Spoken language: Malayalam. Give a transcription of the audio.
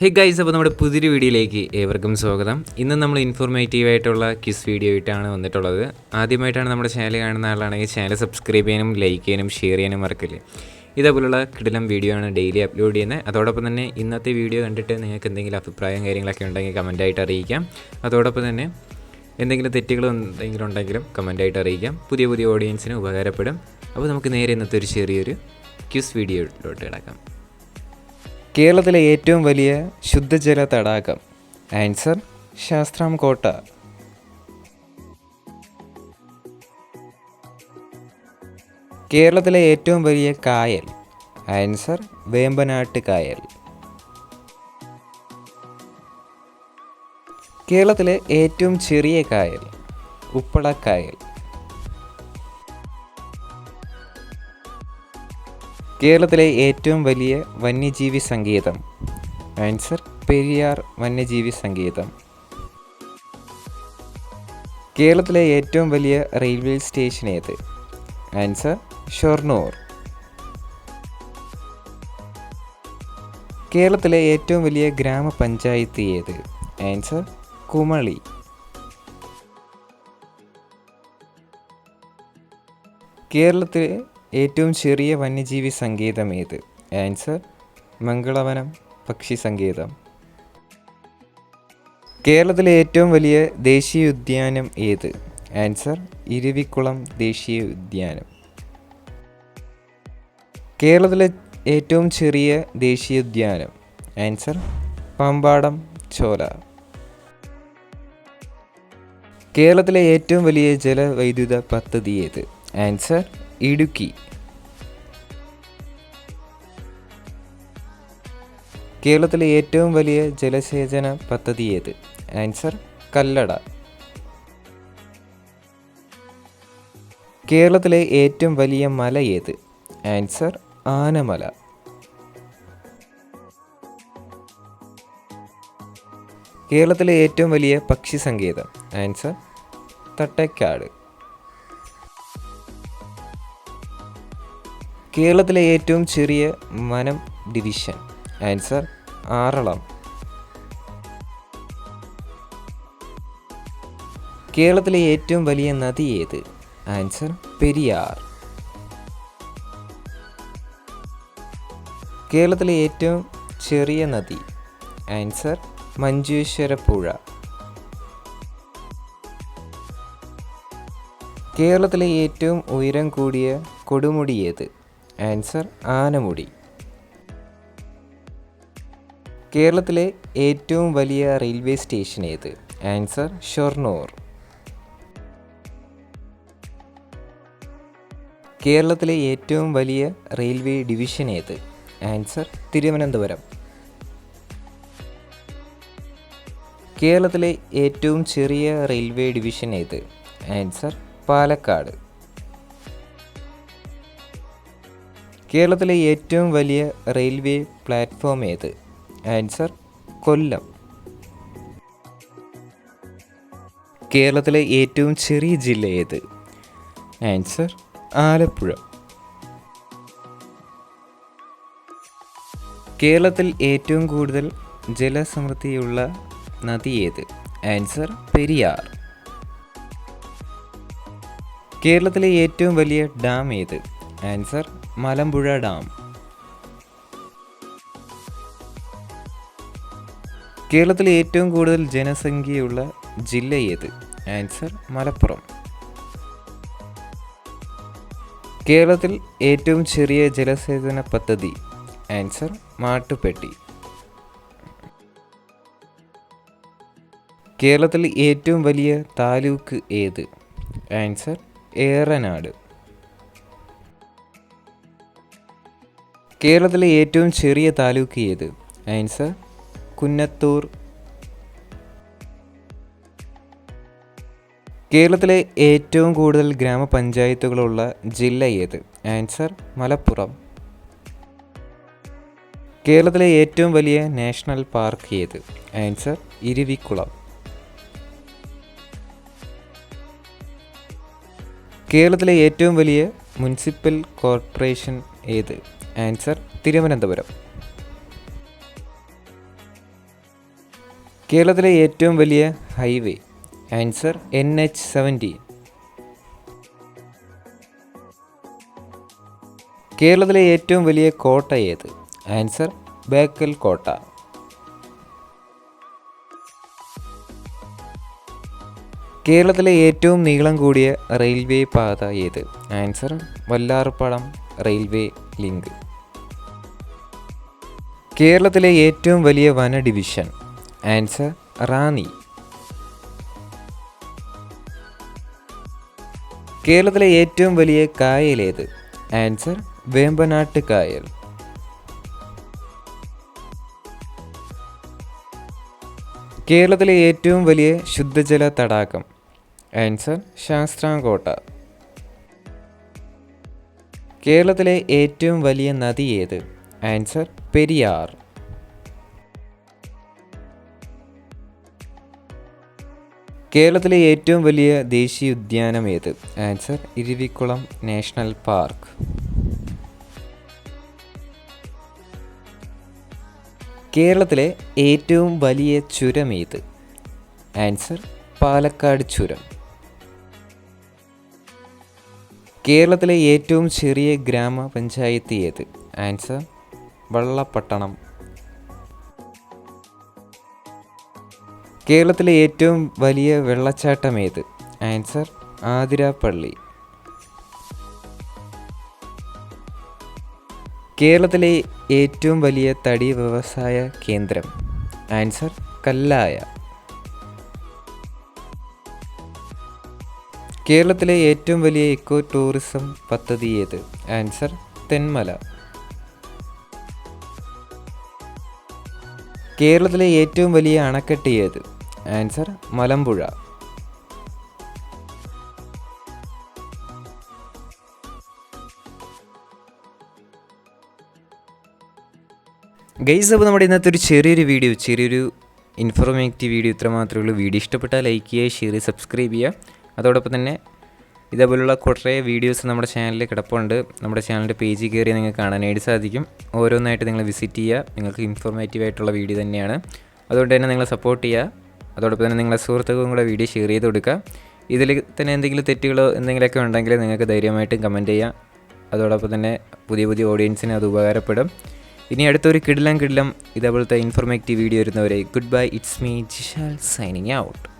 ഹേ ഗൈസ്, അപ്പോൾ നമ്മുടെ പുതിയൊരു വീഡിയോയിലേക്ക് ഏവർക്കും സ്വാഗതം. ഇന്ന് നമ്മൾ ഇൻഫോർമേറ്റീവായിട്ടുള്ള ക്വിസ് വീഡിയോ ആയിട്ടാണ് വന്നിട്ടുള്ളത്. ആദ്യമായിട്ടാണ് നമ്മുടെ ചാനൽ കാണുന്ന ആളാണെങ്കിൽ ചാനൽ സബ്സ്ക്രൈബ് ചെയ്യാനും ലൈക്ക് ചെയ്യാനും ഷെയർ ചെയ്യാനും മറക്കില്ലേ. ഇതേപോലുള്ള കിടിലം വീഡിയോ ആണ് ഡെയിലി അപ്ലോഡ് ചെയ്യുന്നത്. അതോടൊപ്പം തന്നെ ഇന്നത്തെ വീഡിയോ കണ്ടിട്ട് നിങ്ങൾക്ക് എന്തെങ്കിലും അഭിപ്രായം കാര്യങ്ങളൊക്കെ ഉണ്ടെങ്കിൽ കമൻറ്റായിട്ട് അറിയിക്കാം. അതോടൊപ്പം തന്നെ എന്തെങ്കിലും തെറ്റുകൾ ഉണ്ടെങ്കിലും കമൻറ്റായിട്ട് അറിയിക്കാം. പുതിയ ഓഡിയൻസിന് ഉപകാരപ്പെടും. അപ്പോൾ നമുക്ക് നേരെ ഇന്നത്തെ ഒരു ചെറിയൊരു ക്വിസ് വീഡിയോയിലോട്ട് കിടക്കാം. കേരളത്തിലെ ഏറ്റവും വലിയ ശുദ്ധജല തടാകം. ആൻസർ ശാസ്താംകോട്ട. കേരളത്തിലെ ഏറ്റവും വലിയ കായൽ. ആൻസർ വേമ്പനാട്ട് കായൽ. കേരളത്തിലെ ഏറ്റവും ചെറിയ കായൽ. ഉപ്പളക്കായൽ. കേരളത്തിലെ ഏറ്റവും വലിയ വന്യജീവി സങ്കേതം. ആൻസർ പെരിയാർ വന്യജീവി സങ്കേതം. കേരളത്തിലെ ഏറ്റവും വലിയ റെയിൽവേ സ്റ്റേഷൻ ഏത്? ആൻസർ ഷൊർണൂർ. കേരളത്തിലെ ഏറ്റവും വലിയ ഗ്രാമപഞ്ചായത്ത് ഏത്? ആൻസർ കുമളി. കേരളത്തിലെ ഏറ്റവും ചെറിയ വന്യജീവി സങ്കേതം ഏത്? ആൻസർ മംഗളവനം പക്ഷി സങ്കേതം. കേരളത്തിലെ ഏറ്റവും വലിയ ദേശീയ ഉദ്യാനം ഏത്? ആൻസർ ഇരവിക്കുളം ദേശീയ ഉദ്യാനം. കേരളത്തിലെ ഏറ്റവും ചെറിയ ദേശീയ ഉദ്യാനം. ആൻസർ പാമ്പാടം ചോല. കേരളത്തിലെ ഏറ്റവും വലിയ ജലവൈദ്യുത പദ്ധതി ഏത്? ആൻസർ ഇടുക്കി. കേരളത്തിലെ ഏറ്റവും വലിയ ജലസേചന പദ്ധതി ഏത്? ആൻസർ കല്ലട. കേരളത്തിലെ ഏറ്റവും വലിയ മല ഏത്? ആൻസർ ആനമല. കേരളത്തിലെ ഏറ്റവും വലിയ പക്ഷി സങ്കേതം. ആൻസർ തട്ടേക്കാട്. കേരളത്തിലെ ഏറ്റവും ചെറിയ വനം ഡിവിഷൻ. ആൻസർ ആറളം. കേരളത്തിലെ ഏറ്റവും വലിയ നദി ഏത്? ആൻസർ പെരിയാർ. കേരളത്തിലെ ഏറ്റവും ചെറിയ നദി. ആൻസർ മഞ്ചേശ്വരപ്പുഴ. കേരളത്തിലെ ഏറ്റവും ഉയരം കൂടിയ കൊടുമുടി ഏത്? ആൻസർ ആനമുടി. കേരളത്തിലെ ഏറ്റവും വലിയ റെയിൽവേ സ്റ്റേഷൻ ഏത്? ആൻസർ ഷൊർണൂർ. കേരളത്തിലെ ഏറ്റവും വലിയ റെയിൽവേ ഡിവിഷൻ ഏത്? ആൻസർ തിരുവനന്തപുരം. കേരളത്തിലെ ഏറ്റവും ചെറിയ റെയിൽവേ ഡിവിഷൻ ഏത്? ആൻസർ പാലക്കാട്. കേരളത്തിലെ ഏറ്റവും വലിയ റെയിൽവേ പ്ലാറ്റ്ഫോം ഏത്? ആൻസർ കൊല്ലം. കേരളത്തിലെ ഏറ്റവും ചെറിയ ജില്ല ഏത്? ആൻസർ ആലപ്പുഴ. കേരളത്തിൽ ഏറ്റവും കൂടുതൽ ജലസമൃദ്ധിയുള്ള നദി ഏത്? ആൻസർ പെരിയാർ. കേരളത്തിലെ ഏറ്റവും വലിയ ഡാം ഏത്? Answer Malampuzha dam. കേരളത്തിലെ ഏറ്റവും കൂടുതൽ ജനസംഖ്യയുള്ള ജില്ല ഏത്? ആൻസർ മലപ്പുറം. കേരളത്തിൽ ഏറ്റവും ചെറിയ ജലസേചന പദ്ധതി. ആൻസർ മാട്ടുപ്പെട്ടി. കേരളത്തിൽ ഏറ്റവും വലിയ താലൂക്ക് ഏത്? ആൻസർ ഏറനാട്. കേരളത്തിലെ ഏറ്റവും ചെറിയ താലൂക്ക് ഏത്? ആൻസർ കുന്നത്തൂർ. കേരളത്തിലെ ഏറ്റവും കൂടുതൽ ഗ്രാമപഞ്ചായത്തുകളുള്ള ജില്ല ഏത്? ആൻസർ മലപ്പുറം. കേരളത്തിലെ ഏറ്റവും വലിയ നാഷണൽ പാർക്ക് ഏത്? ആൻസർ ഇരവിക്കുളം. കേരളത്തിലെ ഏറ്റവും വലിയ മുനിസിപ്പൽ കോർപ്പറേഷൻ ഏത്? ആൻസർ തിരുവനന്തപുരം. കേരളത്തിലെ ഏറ്റവും വലിയ ഹൈവേ? Answer NH-17. കേരളത്തിലെ ഏറ്റവും വലിയ കോട്ട ഏത്? ആൻസർ ബേക്കൽ കോട്ട. കേരളത്തിലെ ഏറ്റവും നീളം കൂടിയ റെയിൽവേ പാത ഏത്? Answer Vallarpadam railway link. കേരളത്തിലെ ഏറ്റവും വലിയ വന ഡിവിഷൻ? ആൻസർ റാന്നി. കേരളത്തിലെ ഏറ്റവും വലിയ കായൽ ഏത്? ആൻസർ വേമ്പനാട്ട് കായൽ. കേരളത്തിലെ ഏറ്റവും വലിയ ശുദ്ധജല തടാകം? ആൻസർ ശാസ്താംകോട്ട. കേരളത്തിലെ ഏറ്റവും വലിയ നദി ഏത്? ആൻസർ പെരിയാർ. കേരളത്തിലെ ഏറ്റവും വലിയ ദേശീയ ഉദ്യാനം ഏത്? Answer Eravikulam national park. കേരളത്തിലെ ഏറ്റവും വലിയ ചുരം ഏത്? ആൻസർ പാലക്കാട് ചുരം. കേരളത്തിലെ ഏറ്റവും ചെറിയ ഗ്രാമപഞ്ചായത്ത് ഏത്? ആൻസർ വള്ളപ്പട്ടണം. കേരളത്തിലെ ഏറ്റവും വലിയ വെള്ളച്ചാട്ടം ഏത്? ആൻസർ ആതിരാപ്പള്ളി. കേരളത്തിലെ ഏറ്റവും വലിയ തടി വ്യവസായ കേന്ദ്രം? ആൻസർ കല്ലായ. കേരളത്തിലെ ഏറ്റവും വലിയ ഇക്കോ ടൂറിസം പദ്ധതി ഏത്? ആൻസർ തെന്മല. കേരളത്തിലെ ഏറ്റവും വലിയ അണക്കെട്ട് ഏത്? ആൻസർ മലമ്പുഴ. ഗൈസ്, അപ്പോൾ നമ്മുടെ ഇന്നത്തെ ഒരു ചെറിയൊരു ഇൻഫോർമേറ്റീവ് വീഡിയോ ഇത്ര മാത്രമേ ഉള്ളൂ. വീഡിയോ ഇഷ്ടപ്പെട്ടാൽ ലൈക്ക് ചെയ്യുക, ഷെയർ ചെയ്യുക, സബ്സ്ക്രൈബ് ചെയ്യുക. അതോടൊപ്പം തന്നെ ഇതേപോലുള്ള കുറേ വീഡിയോസ് നമ്മുടെ ചാനലിൽ കിടപ്പുണ്ട്. നമ്മുടെ ചാനലിൻ്റെ പേജിൽ കയറി നിങ്ങൾക്ക് കാണാനായിട്ട് സാധിക്കും. ഓരോന്നായിട്ട് നിങ്ങൾ വിസിറ്റ് ചെയ്യുക. നിങ്ങൾക്ക് ഇൻഫോർമേറ്റീവ് ആയിട്ടുള്ള വീഡിയോ തന്നെയാണ്. അതുകൊണ്ട് തന്നെ നിങ്ങൾ സപ്പോർട്ട് ചെയ്യുക. അതോടൊപ്പം തന്നെ നിങ്ങളുടെ സുഹൃത്തുക്കളും കൂടെ വീഡിയോ ഷെയർ ചെയ്ത് കൊടുക്കുക. ഇതിൽ തന്നെ എന്തെങ്കിലും തെറ്റുകളോ എന്തെങ്കിലുമൊക്കെ ഉണ്ടെങ്കിൽ നിങ്ങൾക്ക് ധൈര്യമായിട്ടും കമൻറ്റ് ചെയ്യാം. അതോടൊപ്പം തന്നെ പുതിയ ഓഡിയൻസിന് അത് ഉപകാരപ്പെടും. ഇനി അടുത്തൊരു കിടിലം ഇതേപോലത്തെ ഇൻഫോർമേറ്റീവ് വീഡിയോ വരുന്നവരെ good bye. It's me Jishal signing out.